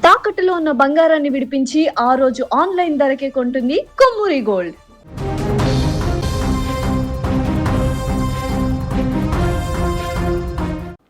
తాకట్టులో ఉన్న బంగారాన్ని విడిపించి ఆ రోజు ఆన్లైన్ ధరకే కొంటుంది కొమ్మూరి గోల్డ్.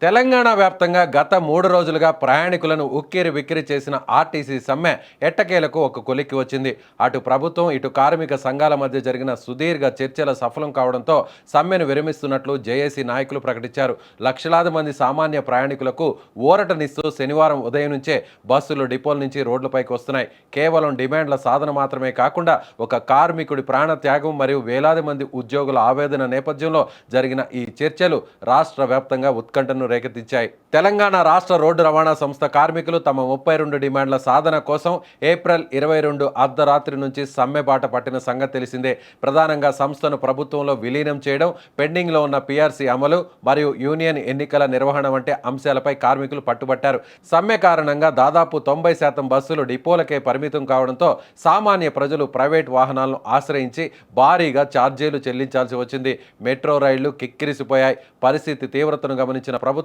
తెలంగాణ వ్యాప్తంగా గత 3 రోజులుగా ప్రయాణికులను ఉక్కిరి బిక్కిరి చేసిన ఆర్టీసీ సమ్మె ఎట్టకేలకు ఒక కొలిక్కి వచ్చింది. అటు ప్రభుత్వం ఇటు కార్మిక సంఘాల మధ్య జరిగిన సుదీర్ఘ చర్చల సఫలం కావడంతో సమ్మెను విరమిస్తున్నట్లు జేఏసీ నాయకులు ప్రకటించారు. లక్షలాది మంది సామాన్య ప్రయాణికులకు ఊరటనిస్తూ శనివారం ఉదయం నుంచే బస్సులు డిపోల నుంచి రోడ్లపైకి వస్తున్నాయి. కేవలం డిమాండ్ల సాధన మాత్రమే కాకుండా ఒక కార్మికుడి ప్రాణ త్యాగం మరియు వేలాది మంది ఉద్యోగుల ఆవేదన నేపథ్యంలో జరిగిన ఈ చర్చలు రాష్ట్ర వ్యాప్తంగా ఉత్కంఠను రేకెత్తించాయి. తెలంగాణ రాష్ట్ర రోడ్డు రవాణా సంస్థ కార్మికులు తమ 32 డిమాండ్ల సాధన కోసం ఏప్రిల్ 22 అర్ధరాత్రి నుంచి సమ్మె బాట పట్టిన సంగతి తెలిసిందే. ప్రధానంగా సంస్థను ప్రభుత్వంలో విలీనం చేయడం, పెండింగ్లో ఉన్న పీఆర్సీ అమలు మరియు యూనియన్ ఎన్నికల నిర్వహణ వంటి అంశాలపై కార్మికులు పట్టుబట్టారు. సమ్మె కారణంగా దాదాపు 90% బస్సులు డిపోలకే పరిమితం కావడంతో సామాన్య ప్రజలు ప్రైవేట్ వాహనాలను ఆశ్రయించి భారీగా ఛార్జీలు చెల్లించాల్సి వచ్చింది. మెట్రో రైళ్లు కిక్కిరిసిపోయాయి. పరిస్థితి తీవ్రతను గమనించిన ప్రభుత్వం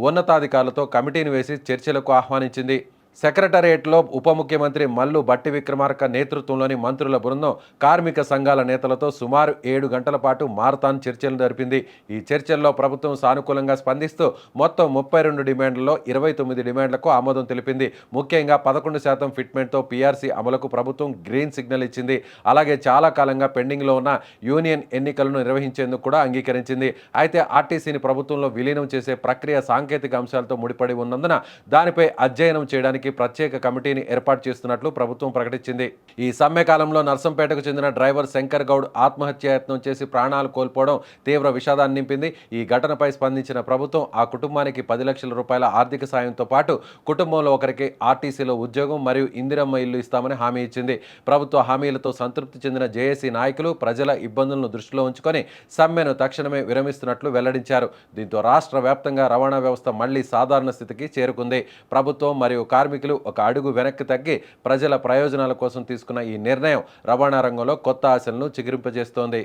ఉన్నతాధికారులతో కమిటీని వేసి చర్చలకు ఆహ్వానించింది. సెక్రటరియట్లో ఉప ముఖ్యమంత్రి మల్లు భట్టి విక్రమార్క నేతృత్వంలోని మంత్రుల బృందం కార్మిక సంఘాల నేతలతో సుమారు 7 గంటల పాటు మారథాన్ చర్చలు జరిపింది. ఈ చర్చల్లో ప్రభుత్వం సానుకూలంగా స్పందిస్తూ మొత్తం 32 డిమాండ్లలో 29 డిమాండ్లకు ఆమోదం తెలిపింది. ముఖ్యంగా 11% ఫిట్మెంట్తో పీఆర్సీ అమలుకు ప్రభుత్వం గ్రీన్ సిగ్నల్ ఇచ్చింది. అలాగే చాలా కాలంగా పెండింగ్లో ఉన్న యూనియన్ ఎన్నికలను నిర్వహించేందుకు కూడా అంగీకరించింది. అయితే ఆర్టీసీని ప్రభుత్వంలో విలీనం చేసే ప్రక్రియ సాంకేతిక అంశాలతో ముడిపడి ఉన్నందున దానిపై అధ్యయనం చేయడానికి ప్రత్యేక కమిటీని ఏర్పాటు చేస్తున్నట్లు ప్రభుత్వం ప్రకటించింది. ఈ సమ్మె కాలంలో నర్సంపేటకు చెందిన డ్రైవర్ శంకర్ గౌడ్ ఆత్మహత్యాయత్నం చేసి ప్రాణాలు కోల్పోవడం తీవ్ర విషాదాన్ని నింపింది. ఈ ఘటనపై స్పందించిన ప్రభుత్వం ఆ కుటుంబానికి 10 లక్షల రూపాయల ఆర్థిక సాయంతో పాటు కుటుంబంలో ఒకరికి ఆర్టీసీలో ఉద్యోగం మరియు ఇందిరమ్మ ఇల్లు ఇస్తామని హామీ ఇచ్చింది. ప్రభుత్వ హామీలతో సంతృప్తి చెందిన జేఏసీ నాయకులు ప్రజల ఇబ్బందులను దృష్టిలో ఉంచుకొని సమ్మెను తక్షణమే విరమిస్తున్నట్లు వెల్లడించారు. దీంతో రాష్ట్ర వ్యాప్తంగా రవాణా వ్యవస్థ మళ్లీ సాధారణ స్థితికి చేరుకుంది. ప్రభుత్వం మరియు కార్మికులు ఒక అడుగు వెనక్కి తగ్గి ప్రజల ప్రయోజనాల కోసం తీసుకున్న ఈ నిర్ణయం రవాణా రంగంలో కొత్త ఆశలను చిగురింపజేస్తోంది.